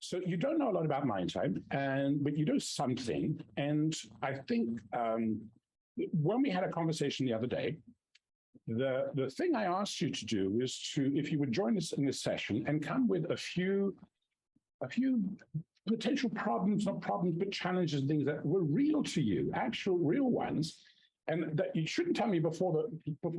So you don't know a lot about MindTime, but you know something. And I think when we had a conversation the other day, the thing I asked you to do is if you would join us in this session and come with a few potential problems, not problems, but challenges and things that were real to you, actual real ones, and that you shouldn't tell me before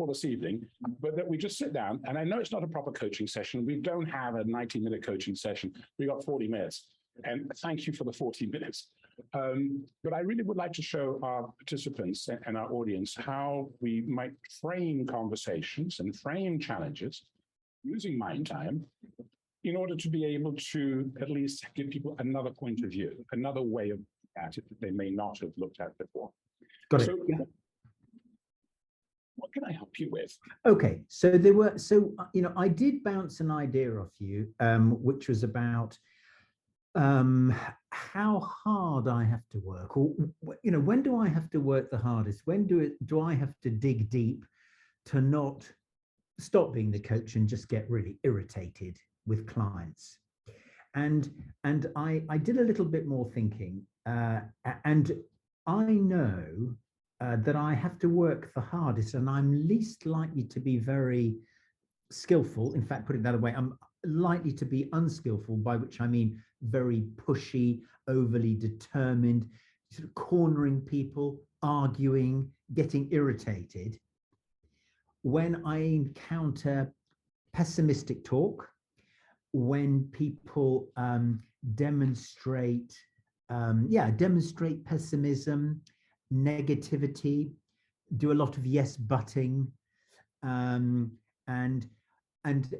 this evening, but that we just sit down. And I know it's not a proper coaching session. We don't have a 90-minute coaching session. We got 40 minutes. And thank you for the 40 minutes. But I really would like to show our participants and our audience how we might frame conversations and frame challenges using MindTime in order to be able to at least give people another point of view, another way of looking at it that they may not have looked at before. Got it. So, yeah. What can I help you with? Okay, so I did bounce an idea off you, which was about how hard I have to work, or when do I have to work the hardest? When do I have to dig deep to not stop being the coach and just get really irritated with clients? And I did a little bit more thinking, and I know that I have to work the hardest, and I'm least likely to be very skillful. In fact, put it the other way, I'm likely to be unskillful, by which I mean very pushy, overly determined, sort of cornering people, arguing, getting irritated. When I encounter pessimistic talk, when people demonstrate pessimism, negativity, do a lot of yes butting, and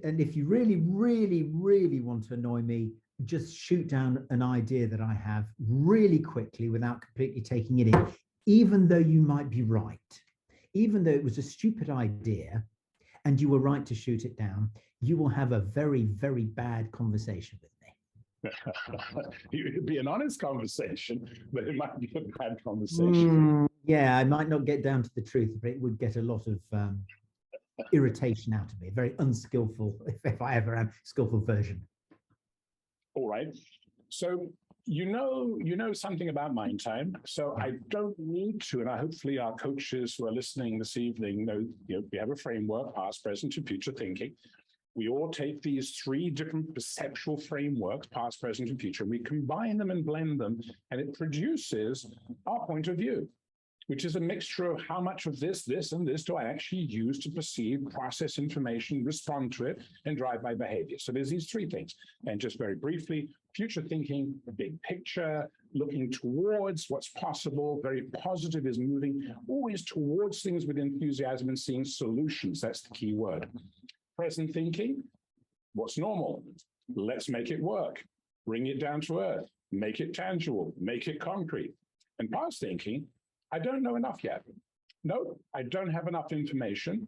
if you really want to annoy me, just shoot down an idea that I have really quickly without completely taking it in, even though you might be right, even though it was a stupid idea and you were right to shoot it down, you will have a very, very bad conversation with me. It would be an honest conversation, but it might be a bad conversation. Yeah, I might not get down to the truth, but it would get a lot of irritation out of me. Very unskillful, if I ever am, skillful version. All right. So you know something about MindTime. So I don't need to, and hopefully our coaches who are listening this evening know, we have a framework: past, present, and future thinking. We all take these three different perceptual frameworks, past, present, and future, and we combine them and blend them, and it produces our point of view, which is a mixture of how much of this, and this do I actually use to perceive, process information, respond to it, and drive my behavior. So there's these three things. And just very briefly, future thinking, the big picture, looking towards what's possible, very positive, is moving always towards things with enthusiasm and seeing solutions. That's the key word. Present thinking, what's normal? Let's make it work. Bring it down to earth. Make it tangible. Make it concrete. And past thinking, I don't know enough yet. No, I don't have enough information.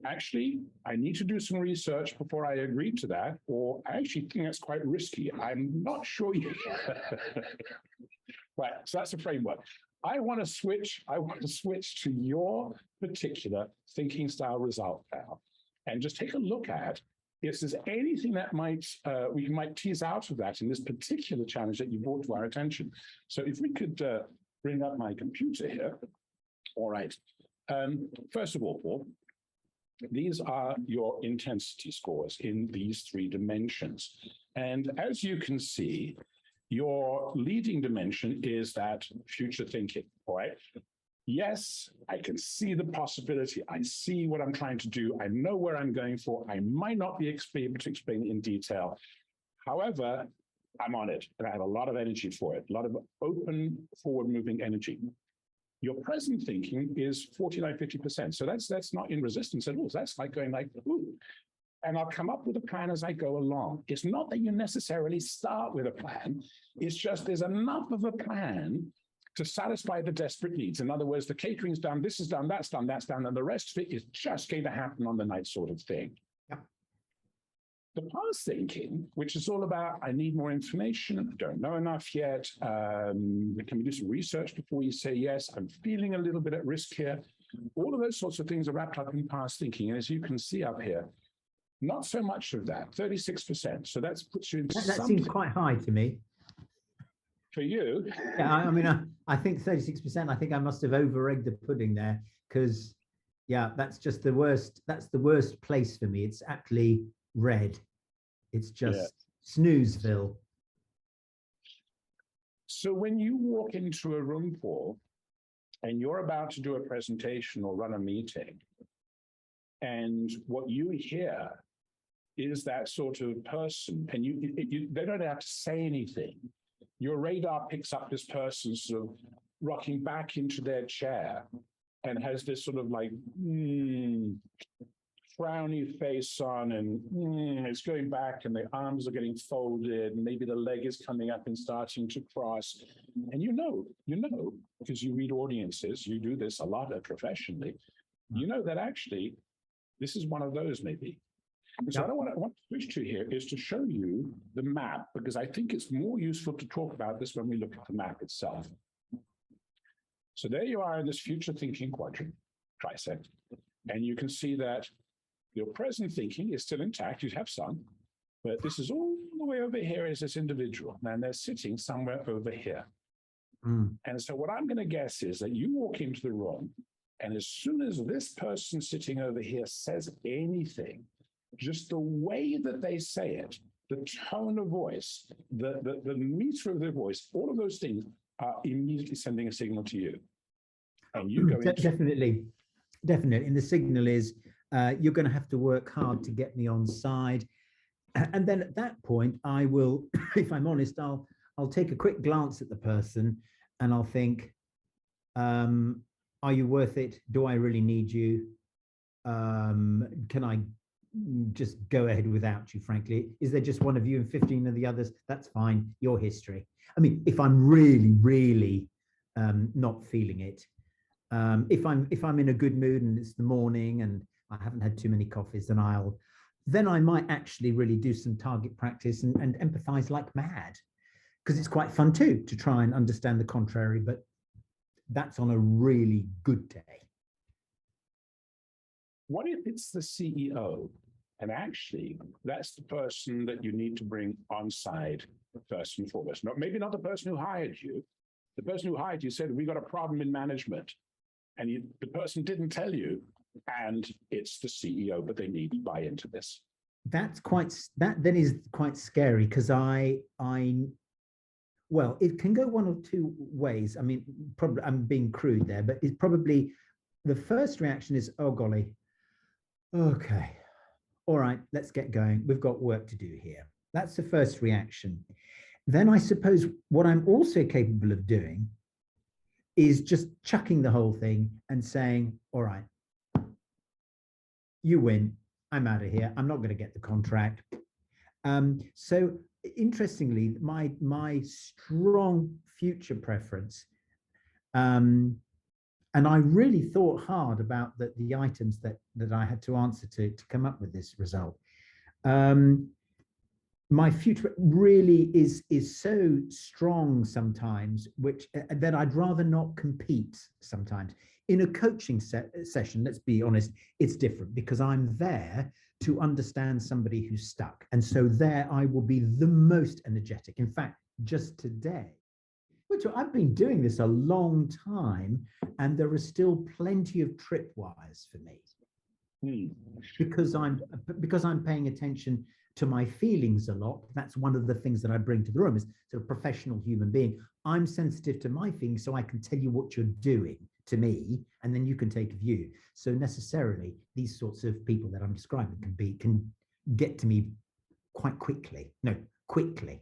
Actually, I need to do some research before I agree to that, or I actually think that's quite risky. I'm not sure yet. Right, so that's a framework. I want to switch to your particular thinking style result now, and just take a look at if there's anything that we might tease out of that in this particular challenge that you brought to our attention. So if we could bring up my computer here. All right. First of all, Paul, these are your intensity scores in these three dimensions. And as you can see, your leading dimension is that future thinking, all right? Yes, I can see the possibility. I see what I'm trying to do. I know where I'm going for. I might not be able to explain it in detail. However, I'm on it, and I have a lot of energy for it, a lot of open, forward-moving energy. Your present thinking is 49, 50%. So that's not in resistance at all. That's like going like, ooh. And I'll come up with a plan as I go along. It's not that you necessarily start with a plan. It's just there's enough of a plan to satisfy the desperate needs. In other words, the catering's done, this is done, that's done, and the rest of it is just going to happen on the night sort of thing. Yeah. The past thinking, which is all about, I need more information, I don't know enough yet, can we do some research before you say yes, I'm feeling a little bit at risk here. All of those sorts of things are wrapped up in past thinking. And as you can see up here, Not so much of that, 36%. So that puts you into That something seems quite high to me. for you. Yeah, I mean, I think 36%, I think I must have over-egged the pudding there, because yeah, that's just the worst. That's the worst place for me. It's actually red. It's just snoozeville. So when you walk into a room, Paul, and you're about to do a presentation or run a meeting, and what you hear is that sort of person, and they don't have to say anything. Your radar picks up this person sort of rocking back into their chair and has this sort of like frowny face on, and it's going back, and the arms are getting folded, and maybe the leg is coming up and starting to cross. And you know, because you read audiences, you do this a lot professionally, you know that actually this is one of those maybe. So what I want to switch to here is to show you the map, because I think it's more useful to talk about this when we look at the map itself. So there you are in this future thinking quadrant, trisect, and you can see that your present thinking is still intact. You have some, but this is all the way over here is this individual, and they're sitting somewhere over here. And so what I'm going to guess is that you walk into the room, and as soon as this person sitting over here says anything, just the way that they say it, the tone of voice, the meter of their voice, all of those things are immediately sending a signal to you. And you go into definitely. And the signal is, you're going to have to work hard to get me on side. And then at that point, I will, if I'm honest, I'll take a quick glance at the person, and I'll think, are you worth it? Do I really need you? Can I just go ahead without you, frankly? Is there just one of you and 15 of the others? That's fine, your history. I mean, if I'm really not feeling it, if I'm in a good mood and it's the morning and I haven't had too many coffees, then I might actually really do some target practice and empathize like mad, because it's quite fun too to try and understand the contrary, but that's on a really good day. What if it's the CEO? And actually, that's the person that you need to bring on side first and foremost. Maybe not the person who hired you. The person who hired you said, we got a problem in management. And the person didn't tell you, and it's the CEO, but they need to buy into this. That then is quite scary, because well, it can go one of two ways. I mean, probably I'm being crude there, but it's probably the first reaction is, oh golly, okay, all right, let's get going. We've got work to do here. That's the first reaction. Then I suppose what I'm also capable of doing is just chucking the whole thing and saying, all right, you win, I'm out of here, I'm not going to get the contract. So interestingly, my strong future preference, and I really thought hard about the items that I had to answer to come up with this result. My future really is so strong sometimes, which that I'd rather not compete sometimes. In a coaching session, let's be honest, it's different, because I'm there to understand somebody who's stuck. And so there I will be the most energetic. In fact, just today, which I've been doing this a long time, and there are still plenty of tripwires for me. Because I'm paying attention to my feelings a lot. That's one of the things that I bring to the room, is sort of professional human being. I'm sensitive to my feelings, so I can tell you what you're doing to me, and then you can take a view. So necessarily, these sorts of people that I'm describing can get to me quite quickly. No, quickly.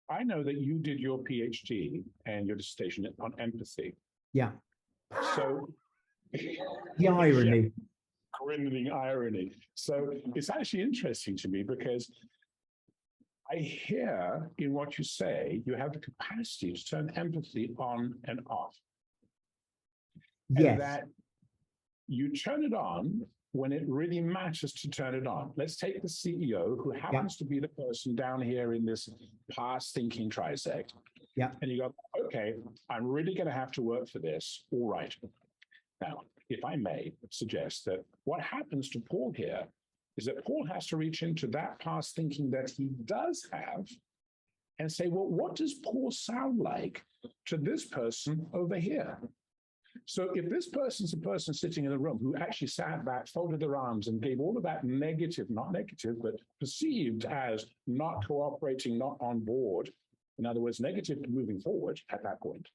I know that you did your PhD and your dissertation on empathy. Yeah. So the irony. Yeah, grinning irony. So it's actually interesting to me, because I hear in what you say, you have the capacity to turn empathy on and off. Yes. And that you turn it on when it really matters to turn it on. Let's take the CEO, who happens to be the person down here in this past thinking trisect. Yeah. And you go, okay, I'm really going to have to work for this. All right. Now, if I may suggest that what happens to Paul here is that Paul has to reach into that past thinking that he does have and say, well, what does Paul sound like to this person over here? So if this person's a person sitting in a room who actually sat back, folded their arms, and gave all of that negative, not negative, but perceived as not cooperating, not on board, in other words, negative to moving forward at that point,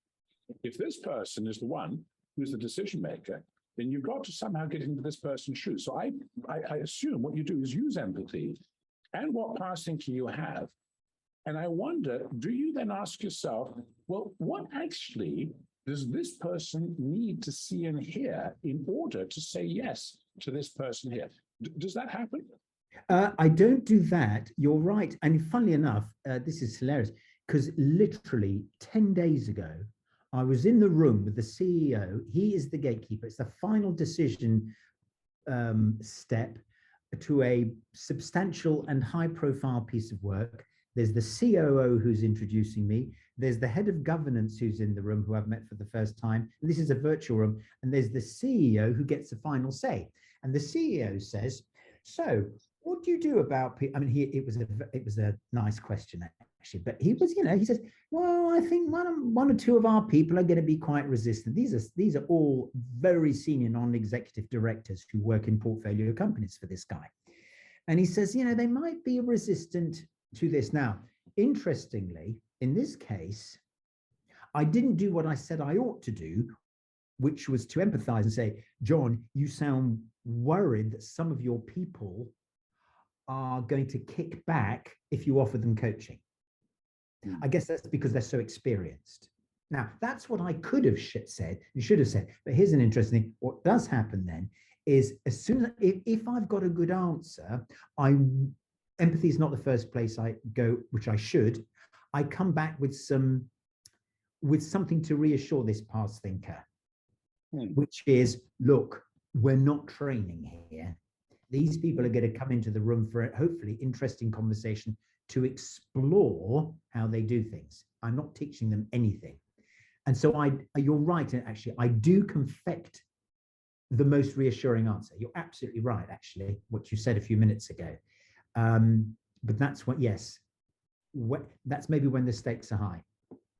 if this person is the one who's the decision maker, then you've got to somehow get into this person's shoes. So I assume what you do is use empathy and what past thinking you have. And I wonder, do you then ask yourself, well, what actually does this person need to see and hear in order to say yes to this person here? Does that happen? I don't do that. You're right. And funnily enough, this is hilarious, because literally 10 days ago, I was in the room with the CEO. He is the gatekeeper. It's the final decision step to a substantial and high-profile piece of work. There's the COO who's introducing me. There's the head of governance who's in the room, who I've met for the first time. And this is a virtual room. And there's the CEO who gets the final say. And the CEO says, so what do you do about people? I mean, it was a nice question, actually, but he was, he says, well, I think one or two of our people are going to be quite resistant. These are all very senior non-executive directors who work in portfolio companies for this guy. And he says, they might be resistant to this. Now, interestingly, in this case, I didn't do what I said I ought to do, which was to empathize and say, John, you sound worried that some of your people are going to kick back if you offer them coaching. I guess that's because they're so experienced. Now, that's what I could have said, you should have said. But here's an interesting thing. What does happen then is, as soon as, if I've got a good answer, empathy is not the first place I go, which I should. I come back with something to reassure this past thinker, which is, look, we're not training here. These people are going to come into the room for a hopefully interesting conversation to explore how they do things. I'm not teaching them anything. And so you're right, actually, I do confect the most reassuring answer. You're absolutely right, actually, what you said a few minutes ago. But that's that's maybe when the stakes are high.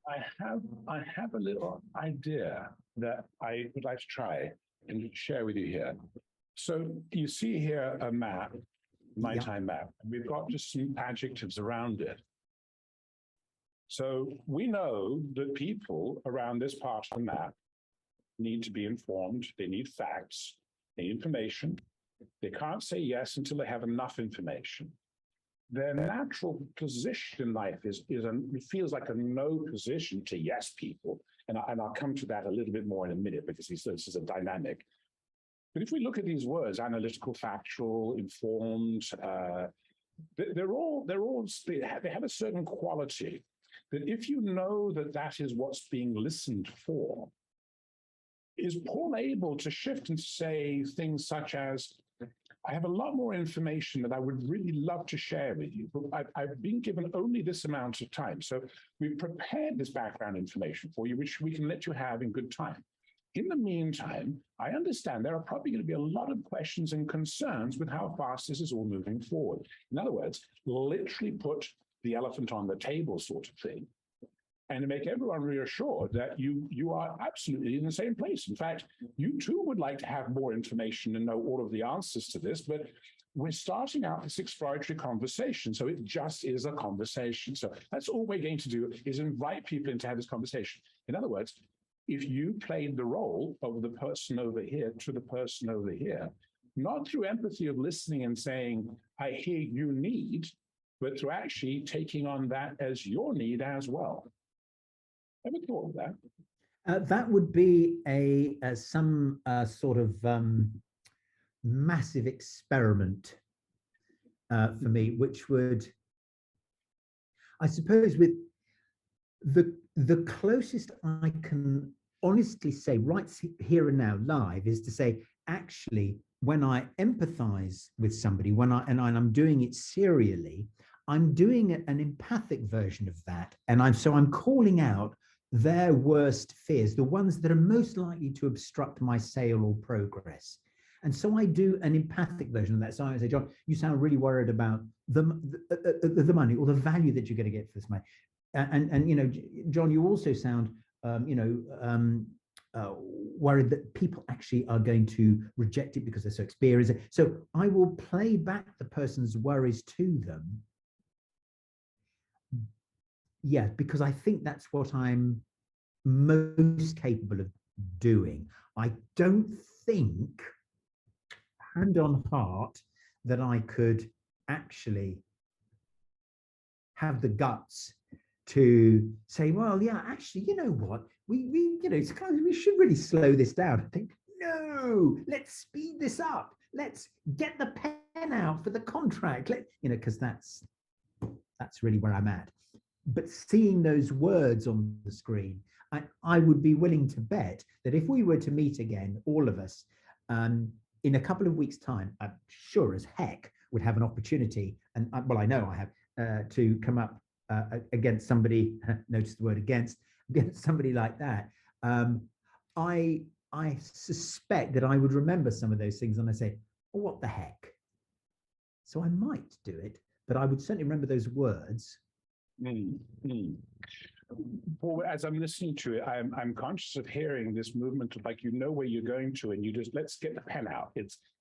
I have a little idea that I would like to try and share with you here. So you see here a map, MindTime map. We've got just some adjectives around it. So we know that people around this part of the map need to be informed. They need facts, they need information. They can't say yes until they have enough information. Their natural position in life it feels like a no position to yes people. And I'll come to that a little bit more in a minute, because this is a dynamic. But if we look at these words, analytical, factual, informed, they have a certain quality that if you know that is what's being listened for, is Paul able to shift and say things such as, I have a lot more information that I would really love to share with you, but I've been given only this amount of time. So we've prepared this background information for you, which we can let you have in good time. In the meantime, I understand there are probably going to be a lot of questions and concerns with how fast this is all moving forward. In other words, literally put the elephant on the table sort of thing, and to make everyone reassured that you are absolutely in the same place. In fact, you too would like to have more information and know all of the answers to this, but we're starting out this exploratory conversation, so it just is a conversation. So that's all we're going to do, is invite people in to have this conversation. In other words, if you played the role of the person over here to the person over here, not through empathy of listening and saying, I hear you need, but through actually taking on that as your need as well. Ever thought of that? That would be some sort of massive experiment for me, which would, I suppose, with the closest I can honestly say right here and now live is to say, actually, when I empathize with somebody, and I'm doing it serially, I'm doing an empathic version of that, and I'm calling out their worst fears, the ones that are most likely to obstruct my sale or progress. And so I do an empathic version of that. So I say, John, you sound really worried about the money or the value that you're going to get for this money. And you know, John, you also sound, worried that people actually are going to reject it because they're so experienced. So I will play back the person's worries to them. Yeah, because I think that's what I'm most capable of doing. I don't think, hand on heart, that I could actually have the guts to say, well, yeah, actually, you know what, we you know, it's kind of, we should really slow this down. I think, no, let's speed this up. Let's get the pen out for the contract. You know, because that's really where I'm at. But seeing those words on the screen, I would be willing to bet that if we were to meet again, all of us, in a couple of weeks' time, I'm sure as heck would have an opportunity, and well, I know I have, to come up against somebody, notice the word against somebody like that. I suspect that I would remember some of those things and I say, well, what the heck? So I might do it, but I would certainly remember those words. Paul, as I'm listening to it, I'm conscious of hearing this movement of, like, you know where you're going to, and you just, let's get the pen out.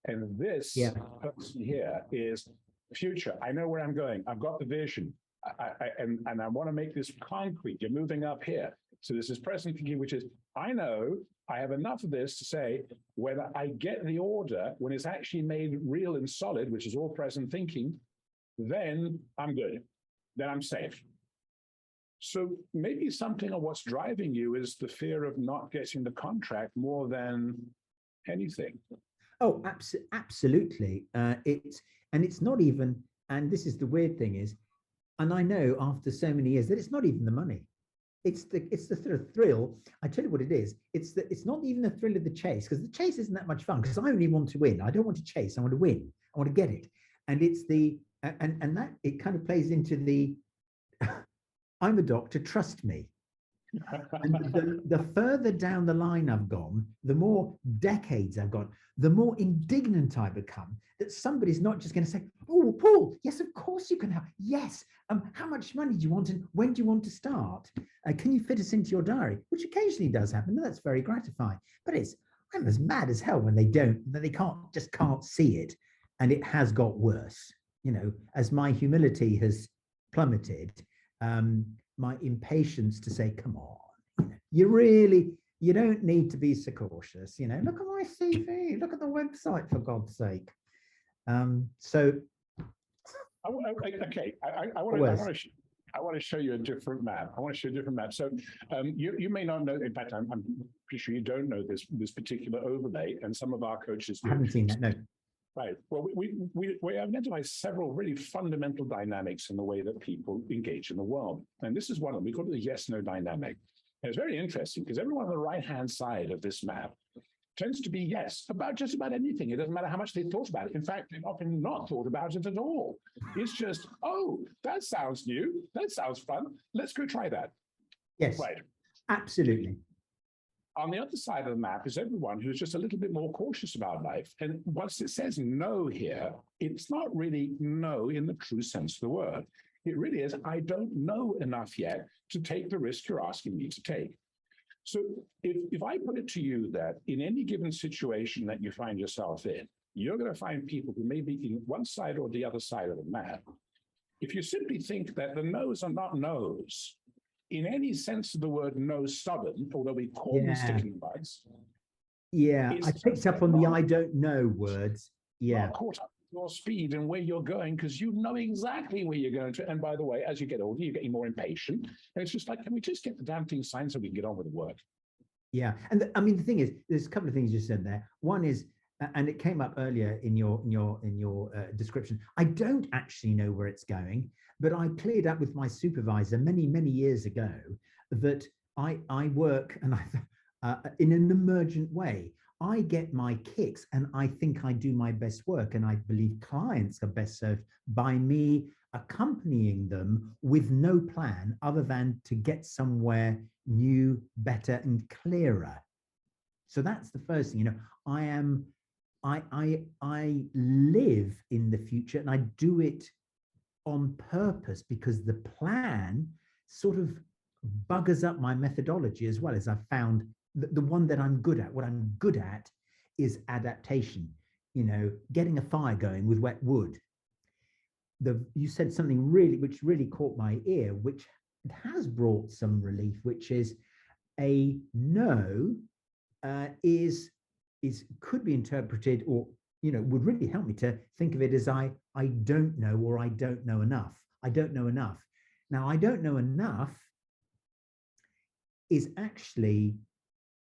And this person here is future. I know where I'm going. I've got the vision. And I want to make this concrete. You're moving up here. So this is present thinking, which is, I know I have enough of this to say, when I get the order, when it's actually made real and solid, which is all present thinking, then I'm good. Then I'm safe. So maybe something of what's driving you is the fear of not getting the contract more than anything. Oh, absolutely. It's not even, and this is the weird thing is, and I know after so many years that it's not even the money. It's the sort of thrill. I tell you what it is. It's not even the thrill of the chase, because the chase isn't that much fun, because I only want to win. I don't want to chase. I want to win. I want to get it. And it's the, and that, it kind of plays into the, I'm a doctor, trust me. And the further down the line I've gone, the more decades I've gone, the more indignant I become that somebody's not just going to say, oh, Paul, yes, of course you can help. Yes. How much money do you want and when do you want to start? Can you fit us into your diary? Which occasionally does happen. And that's very gratifying. But I'm as mad as hell when they can't see it. And it has got worse, you know, as my humility has plummeted. My impatience to say, come on, you don't need to be so cautious, you know, look at my CV, look at the website, for God's sake. So I want to show you a different map. So you may not know, in fact, I'm pretty sure you don't know this particular overlay, and some of our coaches do. I haven't seen that, no. Right. Well, we identify several really fundamental dynamics in the way that people engage in the world. And this is one of them. We call it the yes-no dynamic. And it's very interesting because everyone on the right-hand side of this map tends to be yes about just about anything. It doesn't matter how much they thought about it. In fact, they've often not thought about it at all. It's just, oh, that sounds new. That sounds fun. Let's go try that. Yes, right. Absolutely. On the other side of the map is everyone who's just a little bit more cautious about life. And once it says no here, it's not really no in the true sense of the word. It really is, I don't know enough yet to take the risk you're asking me to take. So if I put it to you that in any given situation that you find yourself in, you're going to find people who may be in one side or the other side of the map. If you simply think that the no's are not no's, in any sense of the word no stubborn, although we call them sticking bugs. Yeah, I picked up on the I don't know words. Yeah. Not caught up with your speed and where you're going, because you know exactly where you're going to. And by the way, as you get older, you're getting more impatient. And it's just like, can we just get the damn thing signed so we can get on with the work? Yeah. And I mean, the thing is, there's a couple of things you said there. One is, and it came up earlier in your description, I don't actually know where it's going, but I cleared up with my supervisor many years ago that I work and in an emergent way. I get my kicks and I think I do my best work, and I believe clients are best served by me accompanying them with no plan other than to get somewhere new, better, and clearer. So that's the first thing. I live in the future, and I do it on purpose because the plan sort of buggers up my methodology as well. As I've found the one that I'm good at. What I'm good at is adaptation. Getting a fire going with wet wood. You said something which really caught my ear, which has brought some relief, which is a no could be interpreted, or would really help me to think of it as I don't know, or I don't know enough. I don't know enough. Now, I don't know enough is actually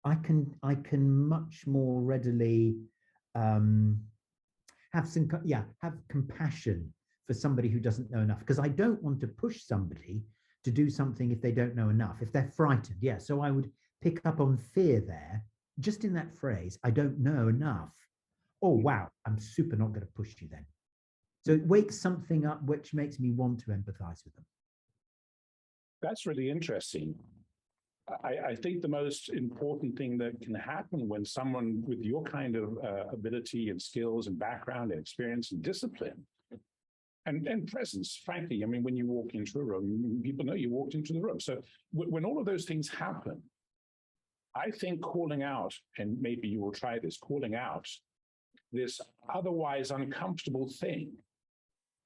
I can much more readily have compassion for somebody who doesn't know enough, because I don't want to push somebody to do something if they don't know enough, if they're frightened. Yeah, so I would pick up on fear there, just in that phrase, I don't know enough. Oh, wow, I'm super not going to push you then. So it wakes something up which makes me want to empathize with them. That's really interesting. I think the most important thing that can happen when someone with your kind of ability and skills and background and experience and discipline and presence, frankly, I mean, when you walk into a room, people know you walked into the room. So when all of those things happen, I think calling out, and maybe you will try this, calling out this otherwise uncomfortable thing,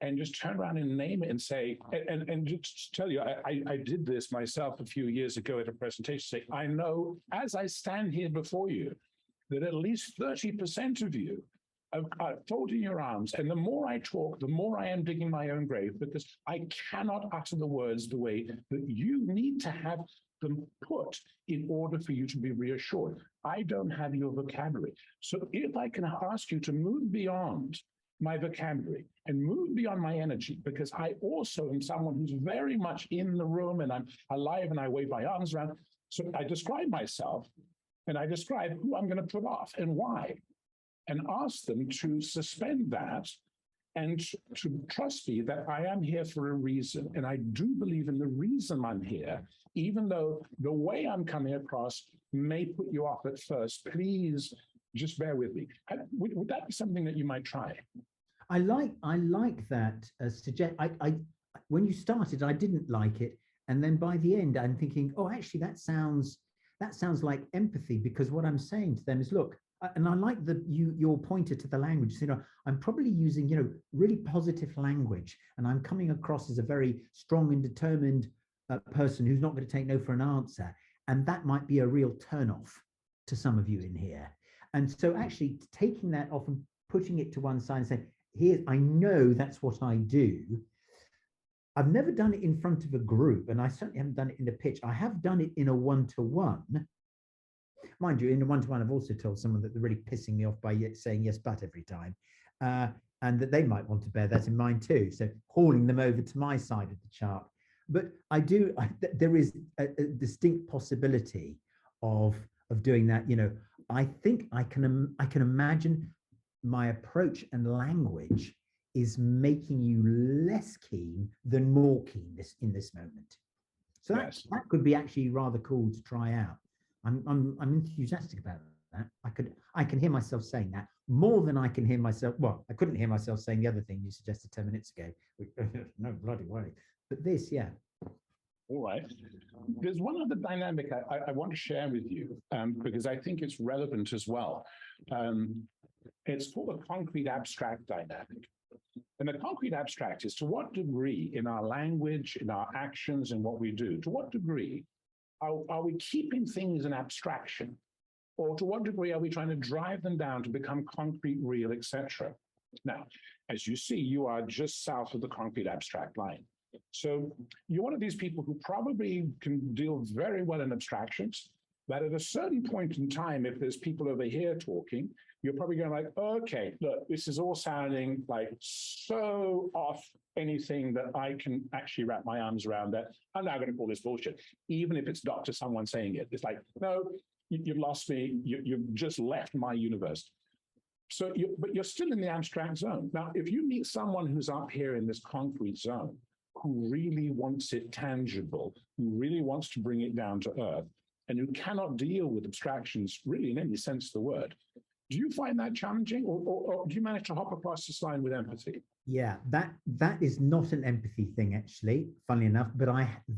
and just turn around and name it and say, and just tell you, I did this myself a few years ago at a presentation, say, I know as I stand here before you, that at least 30% of you are folding your arms. And the more I talk, the more I am digging my own grave, because I cannot utter the words the way that you need to have them put in order for you to be reassured. I don't have your vocabulary. So if I can ask you to move beyond my vocabulary and move beyond my energy, because I also am someone who's very much in the room and I'm alive and I wave my arms around. So I describe myself and I describe who I'm going to put off and why, and ask them to suspend that and to trust me that I am here for a reason. And I do believe in the reason I'm here, even though the way I'm coming across may put you off at first. Please just bear with me. Would that be something that you might try? I like that. When you started, I didn't like it, and then by the end, I'm thinking, oh, actually, that sounds like empathy, because what I'm saying to them is, look, and I like that you're pointed to the language. I'm probably using really positive language, and I'm coming across as a very strong and determined person who's not going to take no for an answer, and that might be a real turnoff to some of you in here. And so actually taking that off and putting it to one side and saying, here, I know that's what I do. I've never done it in front of a group, and I certainly haven't done it in a pitch. I have done it in a one-to-one. Mind you, in a one-to-one, I've also told someone that they're really pissing me off by saying yes, but every time. And that they might want to bear that in mind too. So hauling them over to my side of the chart. But there is a distinct possibility of doing that. I think I can imagine my approach and language is making you less keen than more keen in this moment. So yes, that could be actually rather cool to try out. I'm enthusiastic about that. I can hear myself saying that more than I can hear myself. Well, I couldn't hear myself saying the other thing you suggested 10 minutes ago. No bloody way. But this, yeah. All right. There's one other dynamic I want to share with you, because I think it's relevant as well. It's called a concrete abstract dynamic. And the concrete abstract is, to what degree in our language, in our actions, and what we do, to what degree are we keeping things in abstraction? Or to what degree are we trying to drive them down to become concrete, real, etc.? Now, as you see, you are just south of the concrete abstract line. So you're one of these people who probably can deal very well in abstractions, but at a certain point in time, if there's people over here talking, you're probably going like, okay, look, this is all sounding like so off anything that I can actually wrap my arms around, that I'm now going to call this bullshit, even if it's not to someone saying it. It's like, no, you've lost me. You've just left my universe. So, but you're still in the abstract zone. Now, if you meet someone who's up here in this concrete zone, who really wants it tangible, who really wants to bring it down to earth, and who cannot deal with abstractions really in any sense of the word. Do you find that challenging, or do you manage to hop across this line with empathy? Yeah, that is not an empathy thing, actually, funnily enough, but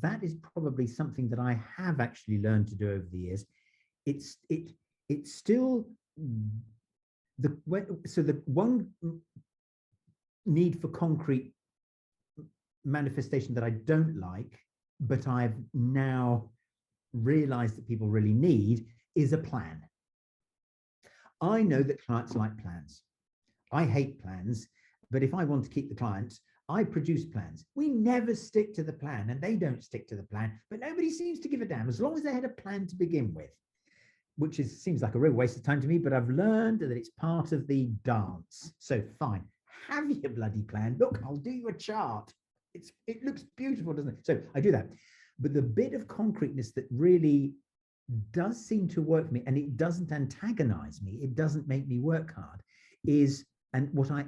that is probably something that I have actually learned to do over the years. It's still the one need for concrete manifestation that I don't like, but I've now realized that people really need, is a plan. I know that clients like plans. I hate plans, but if I want to keep the clients, I produce plans. We never stick to the plan, and they don't stick to the plan, but nobody seems to give a damn as long as they had a plan to begin with, which seems like a real waste of time to me, but I've learned that it's part of the dance. So fine, have your bloody plan. Look, I'll do you a chart. It looks beautiful, doesn't it? So I do that. But the bit of concreteness that really does seem to work for me, and it doesn't antagonize me, it doesn't make me work hard, is, and what I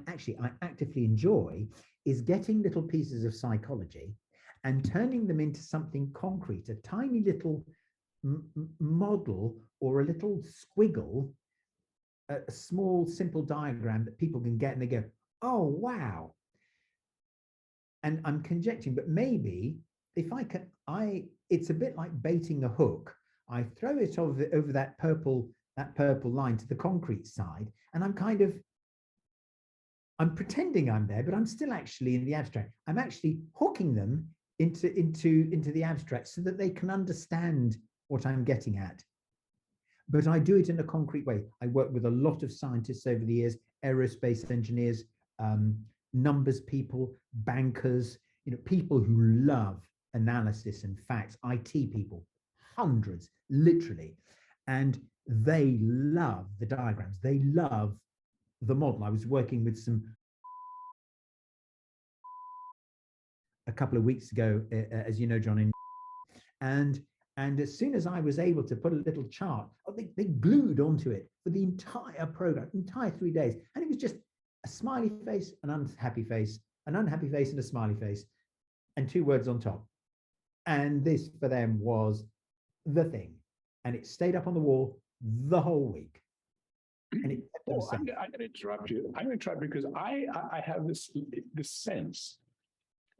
actively enjoy, is getting little pieces of psychology and turning them into something concrete, a tiny little model or a little squiggle, a small simple diagram that people can get and they go, oh wow. And I'm conjecturing, but maybe if I can, it's a bit like baiting a hook. I throw it over that purple line to the concrete side, and I'm pretending I'm there, but I'm still actually in the abstract. I'm actually hooking them into the abstract so that they can understand what I'm getting at. But I do it in a concrete way. I work with a lot of scientists over the years, aerospace engineers, numbers people, bankers, people who love analysis and facts, IT people, hundreds, literally. And they love the diagrams. They love the model. I was working with a couple of weeks ago, as you know, John, and as soon as I was able to put a little chart, they glued onto it for the entire program, entire 3 days. And it was just a smiley face, an unhappy face, an unhappy face, and a smiley face, and 2 words on top. And this for them was the thing. And it stayed up on the wall the whole week. And it kept them I'm going to interrupt you. I'm going to interrupt because I have this sense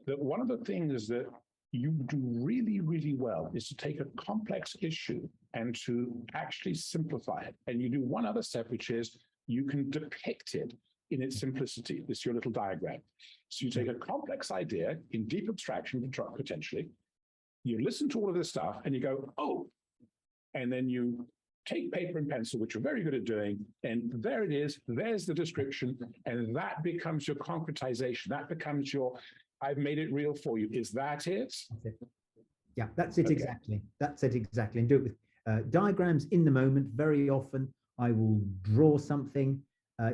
that one of the things that you do really, really well is to take a complex issue and to actually simplify it. And you do one other step, which is you can depict it in its simplicity. This is your little diagram. So you take a complex idea in deep abstraction, potentially, you listen to all of this stuff and you go, oh, and then you take paper and pencil, which you're very good at doing, and there it is, there's the description, and that becomes your concretization. That becomes your, I've made it real for you. Is that it? Yeah, that's it. Okay. Exactly. That's it exactly. And do it with diagrams in the moment. Very often I will draw something,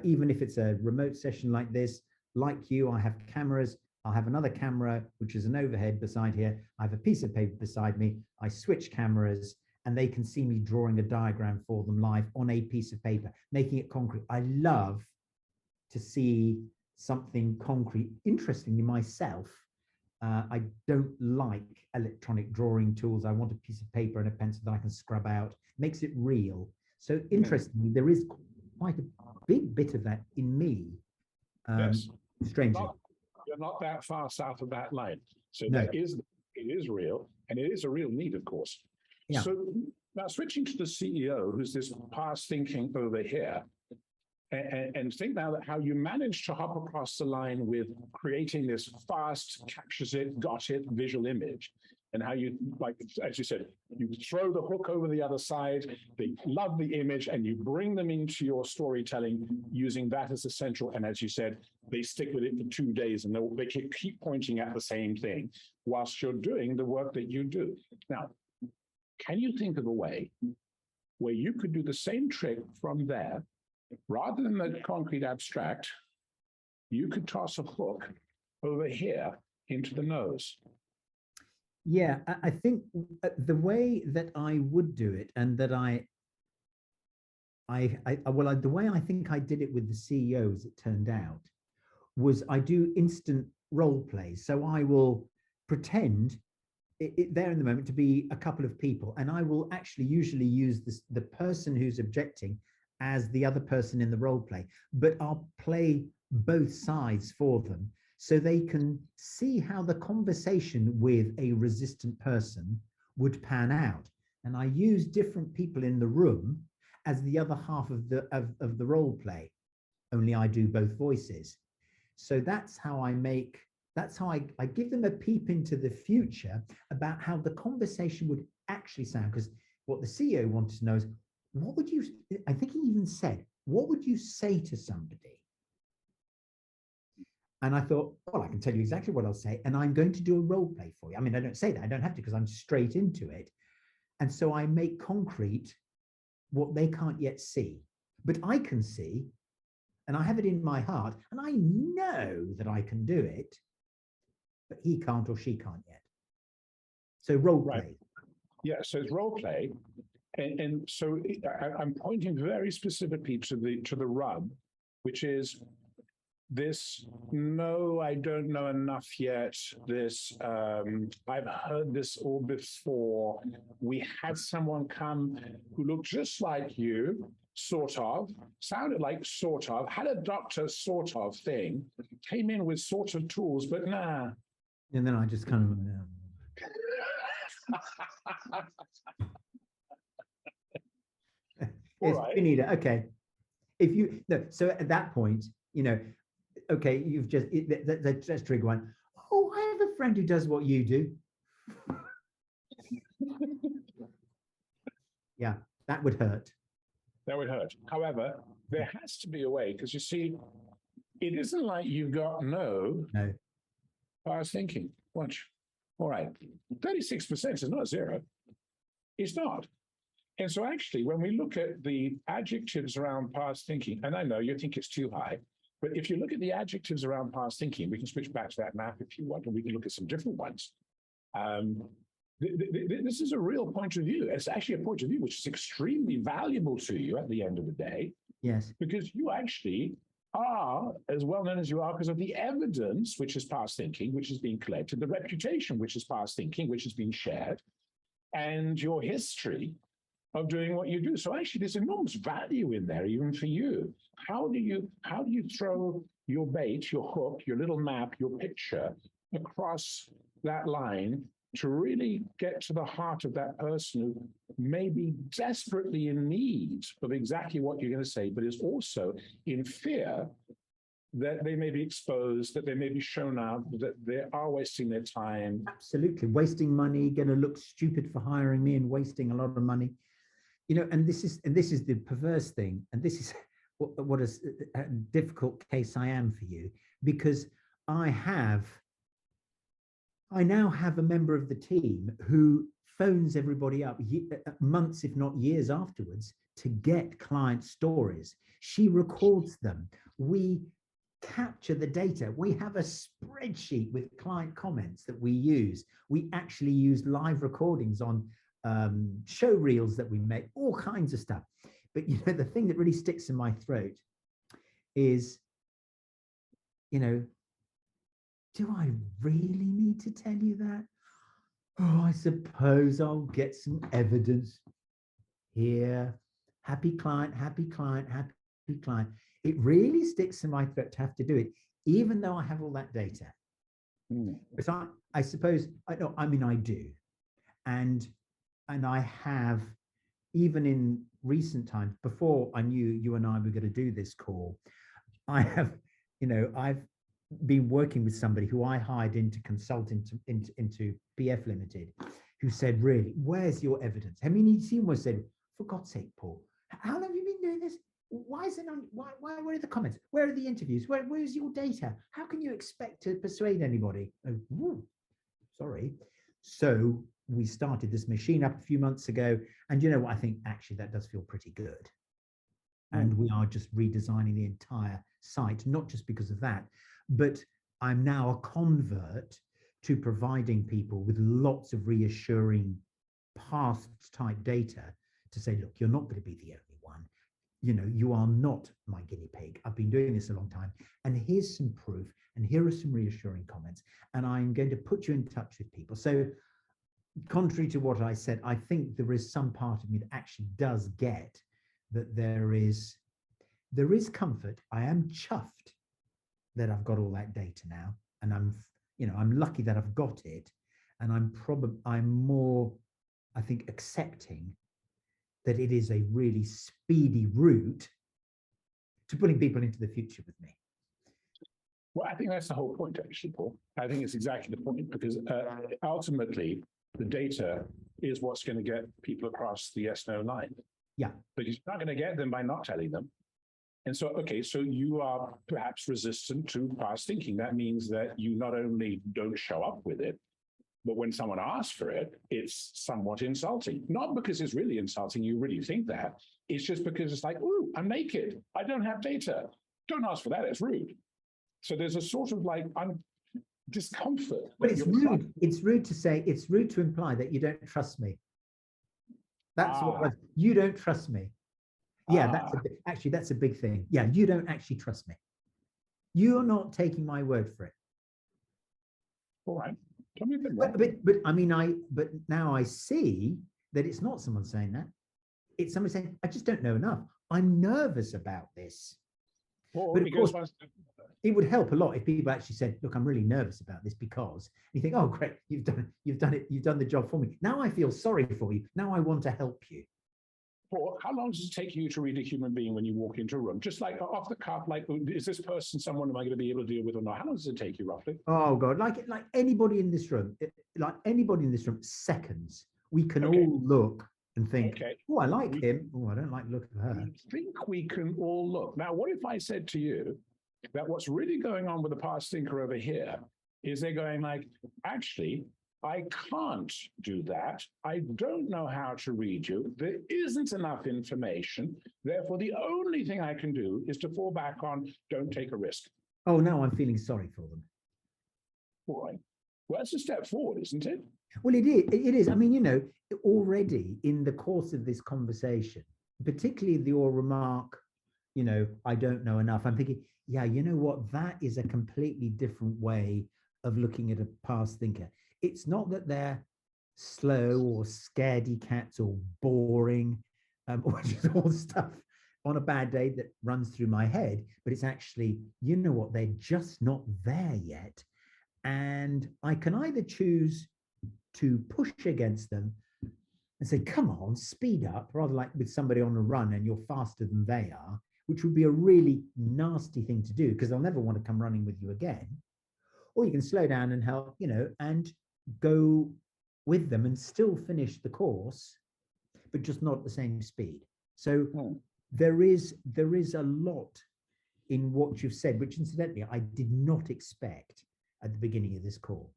even if it's a remote session like this. Like you, I have cameras. I'll have another camera, which is an overhead beside here. I have a piece of paper beside me. I switch cameras and they can see me drawing a diagram for them live on a piece of paper, making it concrete. I love to see something concrete. Interestingly, myself, I don't like electronic drawing tools. I want a piece of paper and a pencil that I can scrub out. It makes it real. So interestingly, there is quite a big bit of that in me. Yes. Strangely. You're not that far south of that line. So no. it is real, and it is a real need, of course. Yeah. So now switching to the CEO, who's this past thinking over here, and think now that how you manage to hop across the line with creating this fast, captures it, got it visual image, and how you, like, as you said, you throw the hook over the other side, they love the image, and you bring them into your storytelling using that as essential. And as you said, they stick with it for 2 days and they keep pointing at the same thing whilst you're doing the work that you do. Now, can you think of a way where you could do the same trick from there, rather than the concrete abstract, you could toss a hook over here into the nose? Yeah, I think the way that I would do it, and that the way I think I did it with the CEO, as it turned out, was I do instant role plays. So I will pretend there in the moment to be a couple of people, and I will actually usually use the person who's objecting as the other person in the role play, but I'll play both sides for them so they can see how the conversation with a resistant person would pan out. And I use different people in the room as the other half of the role play, only I do both voices. So that's how I give them a peep into the future about how the conversation would actually sound. Because what the CEO wanted to know is, what would you, I think he even said, what would you say to somebody? And I thought, well, I can tell you exactly what I'll say, and I'm going to do a role play for you. I mean, I don't say that, I don't have to, because I'm straight into it. And so I make concrete what they can't yet see, but I can see, and I have it in my heart, and I know that I can do it, but he can't or she can't yet. So role play. Right. Yeah, so it's role play. And so I'm pointing very specifically to the rub, which is this, no, I don't know enough yet. This, I've heard this all before. We had someone come who looked just like you, sort of, sounded like sort of, had a doctor sort of thing, came in with sort of tools, but nah. And then I just kind of... Right. Benita, okay. If you, no, so at that point, okay, you've just, that's trigger one. Oh, I have a friend who does what you do. Yeah, that would hurt. That would hurt. However, there has to be a way, because you see, it isn't like you've got no past thinking. Watch. All right. 36% is not zero. It's not. And so actually, when we look at the adjectives around past thinking, and I know you think it's too high, but if you look at the adjectives around past thinking, we can switch back to that map if you want, and we can look at some different ones. This is a real point of view. It's actually a point of view which is extremely valuable to you at the end of the day. Yes. Because you actually are as well known as you are because of the evidence, which is past thinking, which is being collected, the reputation, which is past thinking, which is being shared, and your history of doing what you do. So actually there's enormous value in there, even for you. How do you throw your bait, your hook, your little map, your picture across that line to really get to the heart of that person who may be desperately in need of exactly what you're going to say, but is also in fear that they may be exposed, that they may be shown out, that they are wasting their time. Absolutely. Wasting money, going to look stupid for hiring me and wasting a lot of money. And this is the perverse thing. And this is what a difficult case I am for you, because I now have a member of the team who phones everybody up months, if not years afterwards, to get client stories. She records them. We capture the data. We have a spreadsheet with client comments that we use. We actually use live recordings on show reels that we make, all kinds of stuff. But the thing that really sticks in my throat is, do I really need to tell you that? Oh, I suppose I'll get some evidence here. Happy client, happy client, happy client. It really sticks in my throat to have to do it, even though I have all that data. But I suppose, I do. And I have, even in recent times, before I knew you and I were going to do this call, I've been working with somebody who I hired in to consult into PF Limited, who said, really, where's your evidence? I mean, he almost said, for God's sake, Paul, how long have you been doing this? Why is it on? Where are the comments? Where are the interviews? Where's your data? How can you expect to persuade anybody? Oh, sorry. So we started this machine up a few months ago, and you know what? I think actually that does feel pretty good. And we are just redesigning the entire site, not just because of that, but I'm now a convert to providing people with lots of reassuring past type data to say, look, you're not going to be the only one. you are not my guinea pig. I've been doing this a long time. And here's some proof. And here are some reassuring comments. And I'm going to put you in touch with people. So contrary to what I said, I think there is some part of me that actually does get that there is comfort. I am chuffed that I've got all that data now. And I'm lucky that I've got it. And I'm more, I think, accepting that it is a really speedy route to putting people into the future with me. Well, I think that's the whole point, actually, Paul. I think it's exactly the point, because ultimately, the data is what's going to get people across the yes/no line. Yeah. But you're not going to get them by not telling them. And so, okay, so you are perhaps resistant to fast thinking. That means that you not only don't show up with it, but when someone asks for it, it's somewhat insulting. Not because it's really insulting, you really think that. It's just because it's like, ooh, I'm naked. I don't have data. Don't ask for that, it's rude. So there's a sort of like discomfort. But it's rude. It's rude to say, it's rude to imply that you don't trust me. That's what you don't trust me. Yeah, that's a big thing. Yeah, you don't actually trust me. You're not taking my word for it. All right. Tell me a bit more. But now I see that it's not someone saying that. It's someone saying, I just don't know enough. I'm nervous about this. Well, but of course, it would help a lot if people actually said, look, I'm really nervous about this because you think, oh, great, you've done the job for me. Now I feel sorry for you. Now I want to help you. Paul, how long does it take you to read a human being when you walk into a room? Just like off the cuff, like, is this person someone am I going to be able to deal with or not? How long does it take you roughly? Oh God, like anybody in this room, seconds. We can all look and think, oh, I like him. Oh, I don't like the look of her. I think we can all look. Now, what if I said to you that what's really going on with the past thinker over here is they're going like, actually, I can't do that. I don't know how to read you. There isn't enough information. Therefore, the only thing I can do is to fall back on don't take a risk. Oh, now I'm feeling sorry for them. All right. Well, that's a step forward, isn't it? Well, it is. It is. I mean, already in the course of this conversation, particularly your remark, I don't know enough. I'm thinking, yeah, you know what? That is a completely different way of looking at a past thinker. It's not that they're slow or scaredy cats or boring, which is all stuff on a bad day that runs through my head, but it's actually, you know what? They're just not there yet. And I can either choose to push against them and say, come on, speed up, rather like with somebody on a run and you're faster than they are, which would be a really nasty thing to do because they'll never want to come running with you again. Or you can slow down and help, and go with them and still finish the course, but just not at the same speed. So there is a lot in what you've said, which incidentally, I did not expect at the beginning of this call.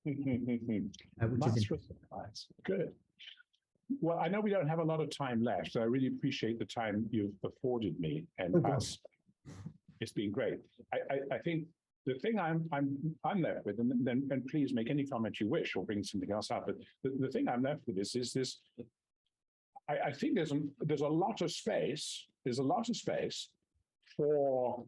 Which is interesting. Good. Well, I know we don't have a lot of time left, so I really appreciate the time you've afforded me and us. It's been great. I think the thing I'm left with, and please make any comment you wish or bring something else up, but the thing I'm left with is this. I think there's a lot of space. There's a lot of space for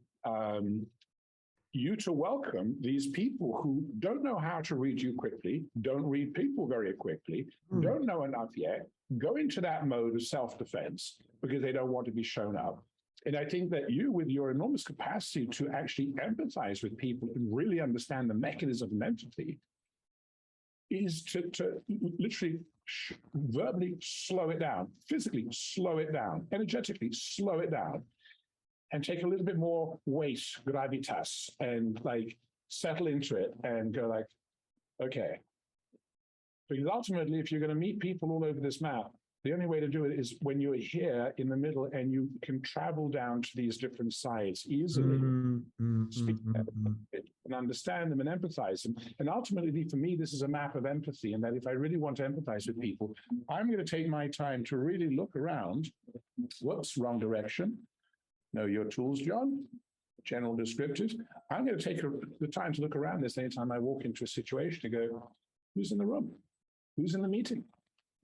you to welcome these people who don't know how to read you quickly, don't read people very quickly, don't know enough yet, go into that mode of self-defense because they don't want to be shown up. And I think that you, with your enormous capacity to actually empathize with people and really understand the mechanism of empathy, is to literally verbally slow it down, physically slow it down, energetically slow it down, and take a little bit more weight, gravitas, and like settle into it and go like, okay. Because ultimately, if you're going to meet people all over this map, the only way to do it is when you're here in the middle and you can travel down to these different sides easily, speak and understand them and empathize them. And ultimately, for me, this is a map of empathy. And that if I really want to empathize with people, I'm going to take my time to really look around. Whoops, wrong direction. Know your tools, John. General descriptors. I'm going to take the time to look around this anytime I walk into a situation to go, who's in the room? Who's in the meeting?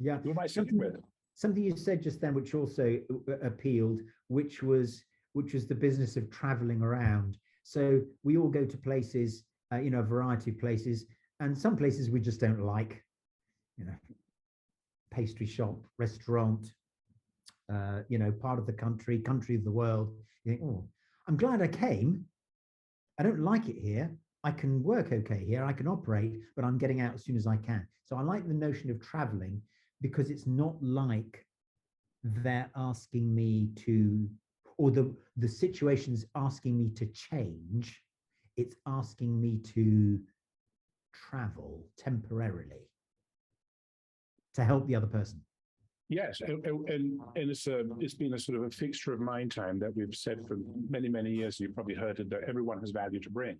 Yeah. Who am I sitting with? Something you said just then, which also appealed, which was the business of traveling around. So we all go to places, a variety of places, and some places we just don't like, pastry shop, restaurant, part of the country of the world. You think, oh, I'm glad I came. I don't like it here. I can work okay here. I can operate, but I'm getting out as soon as I can. So I like the notion of traveling because it's not like they're asking me to, or the situation's asking me to change. It's asking me to travel temporarily to help the other person. Yes, and it's been a sort of a fixture of MindTime that we've said for many, many years. You've probably heard it, that everyone has value to bring.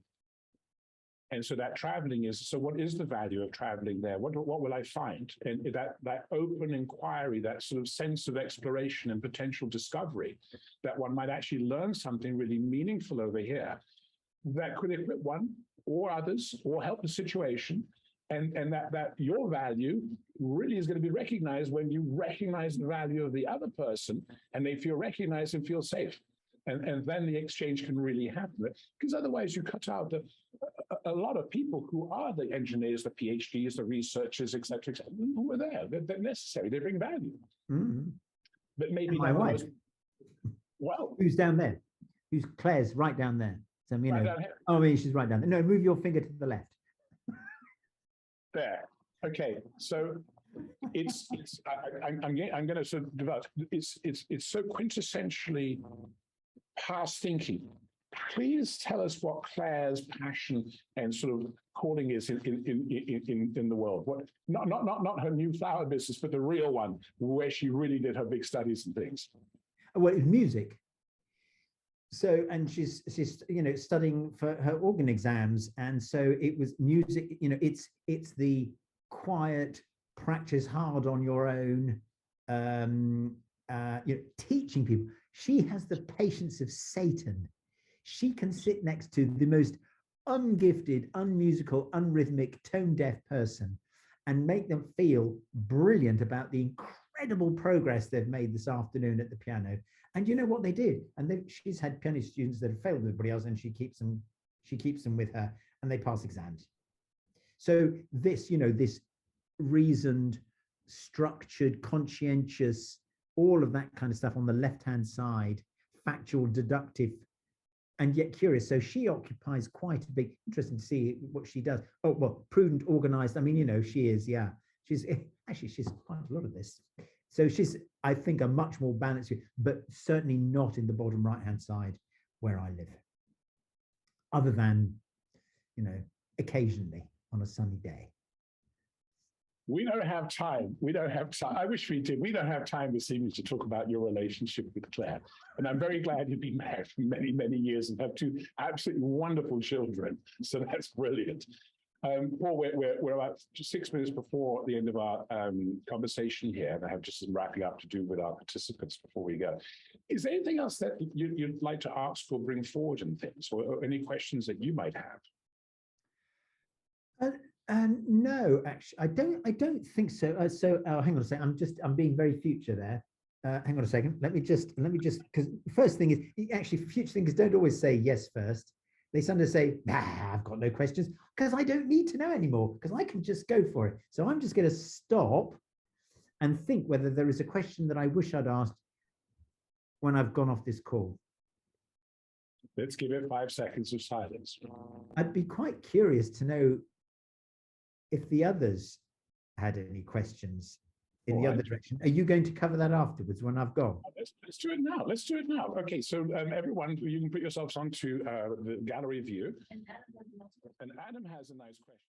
And so that traveling is, so what is the value of traveling there? What will I find? And that open inquiry, that sort of sense of exploration and potential discovery, that one might actually learn something really meaningful over here that could equip one or others or help the situation. And that your value really is going to be recognized when you recognize the value of the other person and they feel recognized and feel safe. And then the exchange can really happen. Because otherwise you cut out a lot of people who are the engineers, the PhDs, the researchers, et cetera, who are there. They're necessary. They bring value. Mm-hmm. But maybe my wife. Well, who's down there? Who's Claire's right down there? So, right down here. I mean, she's right down there. No, move your finger to the left. There. Okay. So I'm going to sort of develop. It's so quintessentially past thinking. Please tell us what Claire's passion and sort of calling is in the world. What not her new flower business, but the real one where she really did her big studies and things. Well, it's music. So, and she's studying for her organ exams, and so it was music. It's the quiet, practice hard on your own, teaching people. She has the patience of Satan. She can sit next to the most ungifted, unmusical, unrhythmic, tone-deaf person and make them feel brilliant about the incredible progress they've made this afternoon at the piano. And you know what they did? And she's had piano students that have failed everybody else, and she keeps them with her, and they pass exams. So this, this reasoned, structured, conscientious, all of that kind of stuff on the left-hand side, factual, deductive, and yet curious. So she occupies quite a big, interesting to see what she does. Oh, well, prudent, organized. I mean, she is, yeah. She's quite a lot of this. So she's, I think, a much more balanced, but certainly not in the bottom right-hand side where I live. Other than, occasionally on a sunny day. We don't have time. We don't have time. I wish we did. We don't have time this evening to talk about your relationship with Claire. And I'm very glad you've been married for many, many years and have two absolutely wonderful children. So that's brilliant. Paul, we're about 6 minutes before the end of our conversation here, and I have just some wrapping up to do with our participants before we go. Is there anything else that you'd like to ask or bring forward in things, or any questions that you might have? No, actually, I don't think so. Hang on a second. I'm being very future there. Hang on a second. Let me just, because the first thing is, actually, future thinkers don't always say yes first. They sometimes say, I've got no questions, because I don't need to know anymore, because I can just go for it. So I'm just going to stop and think whether there is a question that I wish I'd asked when I've gone off this call. Let's give it 5 seconds of silence. I'd be quite curious to know if the others had any questions in the other direction. Are you going to cover that afterwards when I've gone? Let's do it now. Let's do it now. Okay, so everyone, you can put yourselves onto the gallery view. And Adam has a nice question.